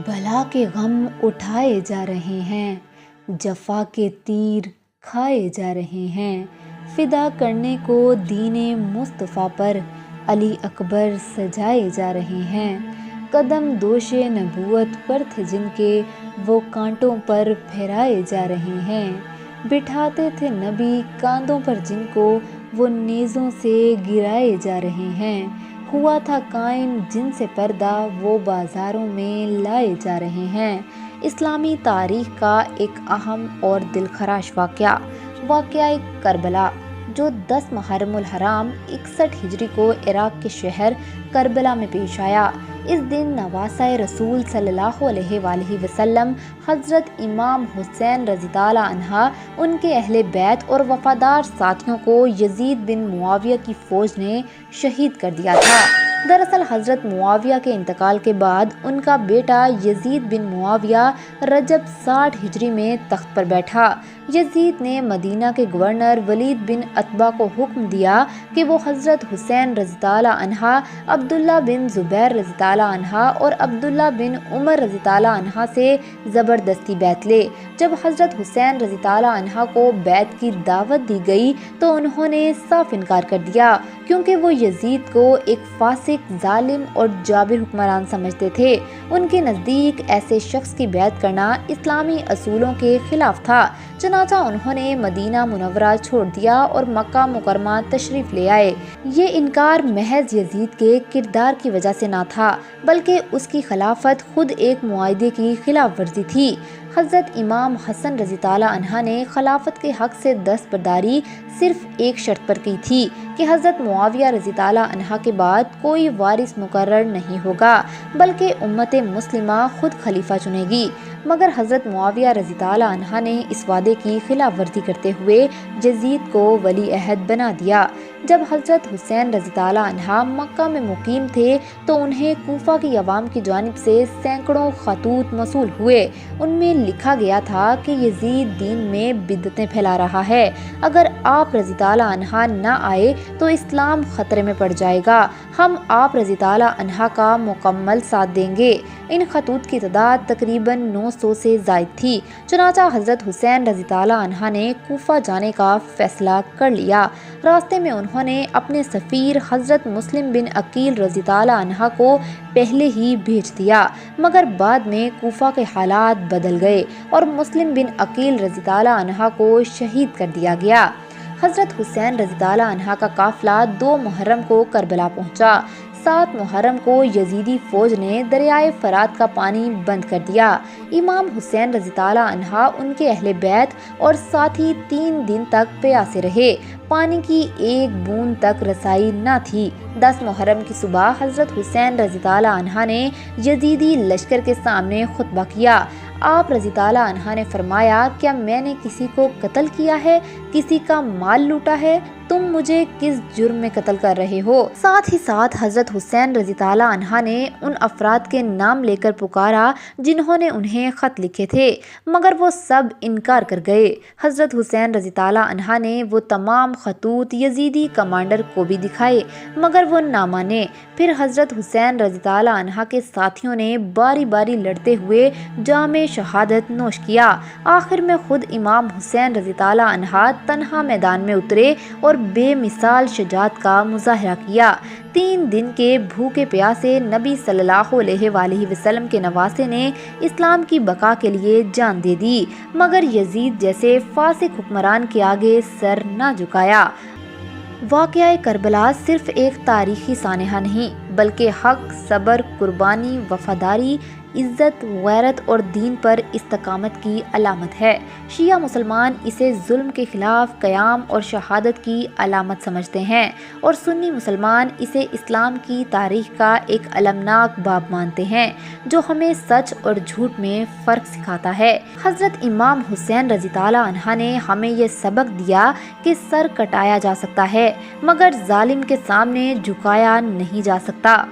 بلا کے غم اٹھائے جا رہے ہیں، جفا کے تیر کھائے جا رہے ہیں، فدا کرنے کو دین مصطفیٰ پر علی اکبر سجائے جا رہے ہیں۔ قدم دوش نبوت پر تھے جن کے، وہ کانٹوں پر پھیرائے جا رہے ہیں۔ بٹھاتے تھے نبی کاندھوں پر جن کو، وہ نیزوں سے گرائے جا رہے ہیں۔ ہوا تھا قائم جن سے پردہ، وہ بازاروں میں لائے جا رہے ہیں۔ اسلامی تاریخ کا ایک اہم اور دلخراش واقعہ کربلا، جو 10 محرم الحرام 61 ہجری کو عراق کے شہر کربلا میں پیش آیا۔ اس دن نواسۂ رسول صلی اللہ علیہ وآلہ وسلم حضرت امام حسین رضی اللہ عنہ، ان کے اہل بیت اور وفادار ساتھیوں کو یزید بن معاویہ کی فوج نے شہید کر دیا تھا۔ دراصل حضرت معاویہ کے انتقال کے بعد ان کا بیٹا یزید بن معاویہ رجب 60 ہجری میں تخت پر بیٹھا۔ یزید نے مدینہ کے گورنر ولید بن عتبہ کو حکم دیا کہ وہ حضرت حسین رضی اللہ عنہ، عبداللہ بن زبیر رضی اللہ عنہ اور عبداللہ بن عمر رضی اللہ عنہ سے زبردستی بیعت لے۔ جب حضرت حسین رضی اللہ عنہ کو بیعت کی دعوت دی گئی تو انہوں نے صاف انکار کر دیا، کیونکہ وہ یزید کو ایک فاسق، ظالم اور جابر حکمران سمجھتے تھے۔ ان کے نزدیک ایسے شخص کی بیعت کرنا اسلامی اصولوں کے خلاف تھا، چنانچہ انہوں نے مدینہ منورہ چھوڑ دیا اور مکہ مکرمہ تشریف لے آئے۔ یہ انکار محض یزید کے کردار کی وجہ سے نہ تھا، بلکہ اس کی خلافت خود ایک معاہدے کی خلاف ورزی تھی۔ حضرت امام حسن رضی اللہ عنہ نے خلافت کے حق سے دستبرداری صرف ایک شرط پر کی تھی کہ حضرت معاویہ رضی اللہ عنہ کے بعد کوئی وارث مقرر نہیں ہوگا، بلکہ امت مسلمہ خود خلیفہ چنے گی۔ مگر حضرت معاویہ رضی اللہ عنہ نے اس وعدے کی خلاف ورزی کرتے ہوئے یزید کو ولی عہد بنا دیا۔ جب حضرت حسین رضی اللہ عنہ مکہ میں مقیم تھے تو انہیں کوفہ کی عوام کی جانب سے سینکڑوں خطوط موصول ہوئے۔ ان میں لکھا گیا تھا کہ یزید دین میں بدعتیں پھیلا رہا ہے، اگر آپ رضی اللہ عنہ نہ آئے تو اسلام خطرے میں پڑ جائے گا، ہم آپ رضی اللہ عنہ کا مکمل ساتھ دیں گے۔ ان خطوط کی تعداد تقریباً 900 سے زائد تھی، چنانچہ حضرت حسین رضی اللہ عنہ نے کوفہ جانے کا فیصلہ کر لیا۔ راستے میں انہوں نے اپنے سفیر حضرت مسلم بن عقیل رضی اللہ عنہ کو پہلے ہی بھیج دیا، مگر بعد میں کوفہ کے حالات بدل گئے اور مسلم بن عقیل رضی اللہ عنہ کو شہید کر دیا گیا۔ حضرت حسین رضی اللہ عنہ کا قافلہ 2 محرم کو کربلا پہنچا۔ 7 محرم کو یزیدی فوج نے دریائے فرات کا پانی بند کر دیا۔ امام حسین رضی اللہ عنہ، ان کے اہل بیت اور ساتھی 3 دن تک پیاسے رہے، پانی کی ایک بوند تک رسائی نہ تھی۔ 10 محرم کی صبح حضرت حسین رضی اللہ عنہ نے یزیدی لشکر کے سامنے خطبہ کیا۔ آپ رضی اللہ عنہ نے فرمایا، کیا میں نے کسی کو قتل کیا ہے، کسی کا مال لوٹا ہے؟ تم مجھے کس جرم میں قتل کر رہے ہو؟ ساتھ ہی ساتھ حضرت حسین رضی اللہ عنہ نے ان افراد کے نام لے کر پکارا جنہوں نے انہیں خط لکھے تھے، مگر وہ سب انکار کر گئے۔ حضرت حسین رضی اللہ عنہ نے وہ تمام خطوط یزیدی کمانڈر کو بھی دکھائے، مگر وہ نہ مانے۔ پھر حضرت حسین رضی اللہ عنہ کے ساتھیوں نے باری باری لڑتے ہوئے جام شہادت نوش کیا۔ آخر میں خود امام حسین رضی اللہ عنہ تنہا میدان میں اترے اور بے مثال شجاعت کا مظاہرہ کیا۔ 3 دن کے بھوکے پیاسے نبی صلی اللہ علیہ وآلہ وسلم کے نواسے نے اسلام کی بقا کے لیے جان دے دی، مگر یزید جیسے فاسق حکمران کے آگے سر نہ جھکایا۔ واقعہ کربلا صرف ایک تاریخی سانحہ نہیں، بلکہ حق، صبر، قربانی، وفاداری، عزت، غیرت اور دین پر استقامت کی علامت ہے۔ شیعہ مسلمان اسے ظلم کے خلاف قیام اور شہادت کی علامت سمجھتے ہیں، اور سنی مسلمان اسے اسلام کی تاریخ کا ایک المناک باب مانتے ہیں جو ہمیں سچ اور جھوٹ میں فرق سکھاتا ہے۔ حضرت امام حسین رضی اللہ عنہ نے ہمیں یہ سبق دیا کہ سر کٹایا جا سکتا ہے، مگر ظالم کے سامنے جھکایا نہیں جا سکتا۔